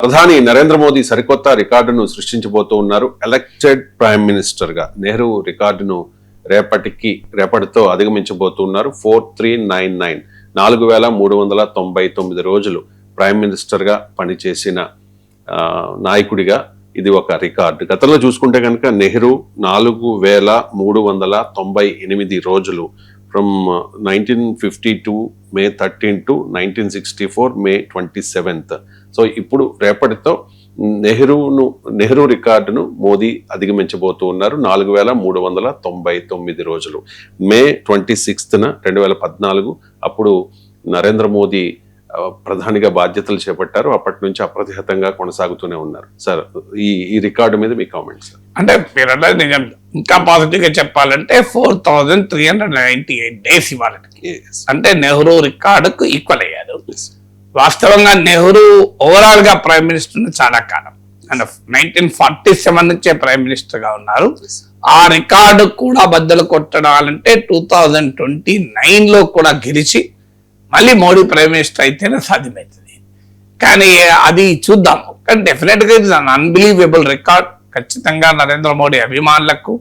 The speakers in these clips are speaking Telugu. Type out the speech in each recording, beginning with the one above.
ప్రధాని నరేంద్ర మోదీ సరికొత్త రికార్డును సృష్టించబోతూ ఉన్నారు. ఎలక్టెడ్ ప్రైమ్ మినిస్టర్ గా నెహ్రూ రికార్డును రేపటితో అధిగమించబోతున్నారు. 4399 4399 రోజులు ప్రైమ్ మినిస్టర్ గా పనిచేసిన నాయకుడిగా ఇది ఒక రికార్డు. గతంలో చూసుకుంటే కనుక నెహ్రూ 4398 రోజులు from 1952 May 13 to 1964 May 27th. So ఇప్పుడు రేపటితో నెహ్రూ రికార్డును మోదీ అధిగమించబోతూ ఉన్నారు. 4399 రోజులు. May 26న 2014 అప్పుడు నరేంద్ర మోదీ ప్రధానిగా బాధ్యతలు చేపట్టారు. అప్పటి నుంచి అప్రతిహతంగా కొనసాగుతూనే ఉన్నారు. సార్, ఈ రికార్డు మీద మీ కామెంట్ సార్. అంటే మీరు నిజం ఇంకా పాజిటివ్ గా చెప్పాలంటే 4398 డేస్ ఇవ్వాలకి, అంటే నెహ్రూ రికార్డుకు ఈక్వల్ అయ్యారు. వాస్తవంగా నెహ్రూ ఓవరాల్ గా ప్రైమ్ మినిస్టర్ చాలా కాలం, అండ్ 1947 నుంచే ప్రైమ్ మినిస్టర్ గా ఉన్నారు. ఆ రికార్డు కూడా బద్దలు కొట్టడాలంటే 2029 లో కూడా గెలిచి మళ్ళీ మోడీ ప్రైమ్ మినిస్టర్ అయితేనే సాధ్యమవుతుంది. కానీ అది చూద్దాం. కానీ డెఫినెట్ గా ఇట్స్ అన్ అన్బిలీవబుల్ రికార్డ్. ఖచ్చితంగా నరేంద్ర మోడీ అభిమానులకు,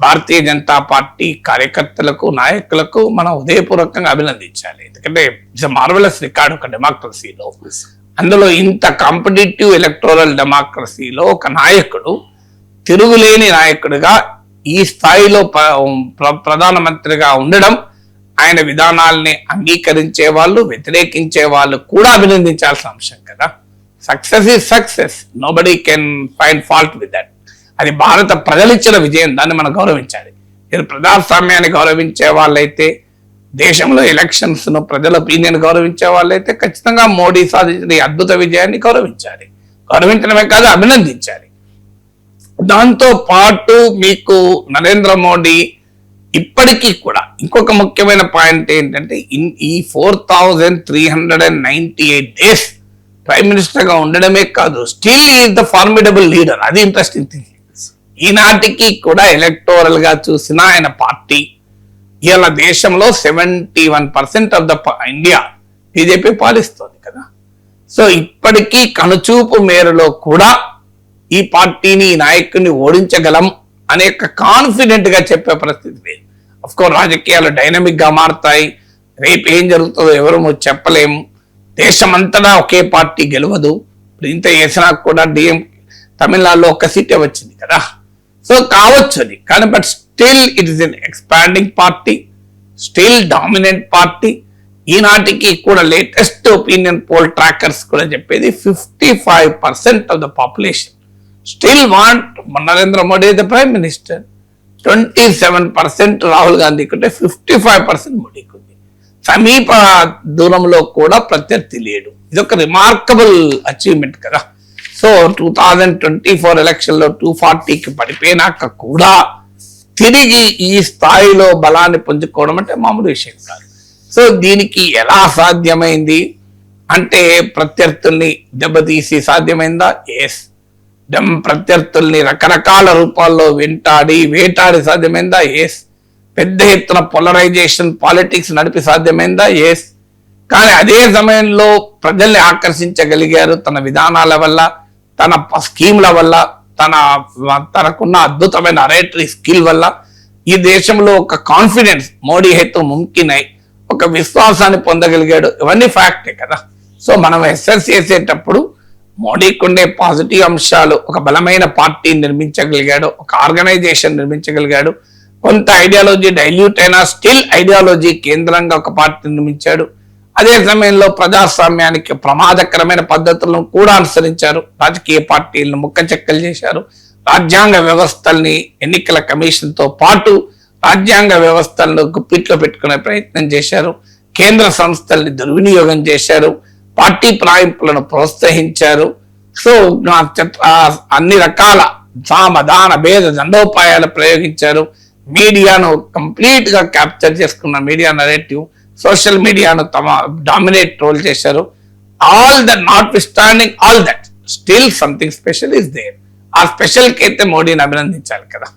భారతీయ జనతా పార్టీ కార్యకర్తలకు, నాయకులకు మనం హృదయపూర్వకంగా అభినందించాలి. ఎందుకంటే ఇట్స్ మార్వెలస్ రికార్డ్ ఒక డెమోక్రసీలో. అందులో ఇంత కాంపిటేటివ్ ఎలక్టోరల్ డెమోక్రసీలో ఒక నాయకుడు, తిరుగులేని నాయకుడిగా ఈ స్థాయిలో ప్రధానమంత్రిగా ఉండడం, ఆయన విధానాల్ని అంగీకరించే వాళ్ళు, వ్యతిరేకించే వాళ్ళు కూడా అభినందించాల్సిన అంశం కదా. Success is success, nobody can find fault with that. అది భారత ప్రజలిచ్చిన విజయం, దాన్ని మనం గౌరవించాలి. మీరు ప్రజాస్వామ్యాన్ని గౌరవించే వాళ్ళైతే, దేశంలో ఎలక్షన్స్ ను ప్రజల ఒపీనియన్ గౌరవించే వాళ్ళైతే ఖచ్చితంగా మోడీ సాధించిన ఈ అద్భుత విజయాన్ని గౌరవించాలి. గౌరవించడమే కాదు, అభినందించాలి. దాంతో పాటు మీకు నరేంద్ర మోడీ ఇప్పటికీ కూడా ఇంకొక ముఖ్యమైన పాయింట్ ఏంటంటే, ఈ 4398 డేస్ ప్రైమ్ మినిస్టర్ గా ఉండడమే కాదు, still is the formidable leader. అది ఇంట్రెస్టింగ్ థింగ్. ఈనాటికి కూడా ఎలక్టోరల్ గా చూసిన ఆయన పార్టీ ఇవాళ దేశంలో 71% ఆఫ్ ద ఇండియా బీజేపీ పాలిస్తోంది కదా. సో ఇప్పటికీ కనుచూపు మేరలో కూడా ఈ పార్టీని, ఈ నాయకుడిని ఓడించగలం అనే కాన్ఫిడెంట్ గా చెప్పే పరిస్థితి లేదు. అఫ్ కోర్స్ రాజకీయాలు డైనమిక్ గా మారుతాయి. రేపు ఏం జరుగుతుందో ఎవరు చెప్పలేము. దేశమంతటా ఒకే పార్టీ గెలవదు. ఇప్పుడు ఇంత చేసినా కూడా తమిళనాడులో ఒక సీటే వచ్చింది కదా. సో కావచ్చు అది, కానీ but still it is an expanding party, still dominant party. ఈనాటికి కూడా లేటెస్ట్ ఒపీనియన్ పోల్ ట్రాకర్స్ కూడా చెప్పేది 55% of the population still want Narendra Modi the prime minister. 27% Rahul గాంధీకి ఉంటే 55% మోడీకి ఉంది. సమీప దూరంలో కూడా ప్రత్యర్థి లేడు. ఇది ఒక రిమార్కబుల్ అచీవ్మెంట్ కదా. సో 2024 ఎలక్షన్ లో 240కి పడిపోయినాక కూడా తిరిగి ఈ స్థాయిలో బలాన్ని పుంజుకోవడం అంటే మామూలు విషయం కాదు. సో దీనికి ఎలా సాధ్యమైంది అంటే, ప్రత్యర్థుల్ని దెబ్బతీసి సాధ్యమైందా? ఎస్. ప్రత్యర్థుల్ని రకరకాల రూపాల్లో వేటాడి సాధ్యమైందా? ఎస్. పెద్ద ఎత్తున పోలరైజేషన్ పాలిటిక్స్ నడిపి సాధ్యమైందా? ఎస్. కానీ అదే సమయంలో ప్రజల్ని ఆకర్షించగలిగారు తన విధానాల వల్ల, తన స్కీమ్ల వల్ల, తనకున్న అద్భుతమైన నరేటరీ స్కిల్ వల్ల. ఈ దేశంలో ఒక కాన్ఫిడెన్స్ మోడీ హైతో ముంకినై ఒక విశ్వాసాన్ని పొందగలిగాడు. ఇవన్నీ ఫ్యాక్టే కదా. సో మనం ఎస్ఎస్ చేసేటప్పుడు మోడీకి ఉండే పాజిటివ్ అంశాలు, ఒక బలమైన పార్టీని నిర్మించగలిగాడు, ఒక ఆర్గనైజేషన్ నిర్మించగలిగాడు. కొంత ఐడియాలజీ డైల్యూట్ అయినా స్టిల్ ఐడియాలజీ కేంద్రంగా ఒక పార్టీ నిర్మించాడు. అదే సమయంలో ప్రజాస్వామ్యానికి ప్రమాదకరమైన పద్ధతులను కూడా అనుసరించారు. రాజకీయ పార్టీలను ముక్కచెక్కలు చేశారు. రాజ్యాంగ వ్యవస్థల్ని, ఎన్నికల కమిషన్ తో పాటు రాజ్యాంగ వ్యవస్థలను గుప్పిట్లో పెట్టుకునే ప్రయత్నం చేశారు. కేంద్ర సంస్థల్ని దుర్వినియోగం చేశారు. పార్టీ ప్రాయింపులను ప్రోత్సహించారు. సో అన్ని రకాల సామ దాన భేద దండోపాయాలు ప్రయోగించారు. మీడియాను కంప్లీట్ గా క్యాప్చర్ చేసుకున్న మీడియా నరేటివ్, సోషల్ మీడియాను తమ డామినేట్ రోల్ చేశారు. All that notwithstanding all that, still something special is there. ఆ స్పెషల్ కి అయితే మోడీని అభినందించాలి కదా.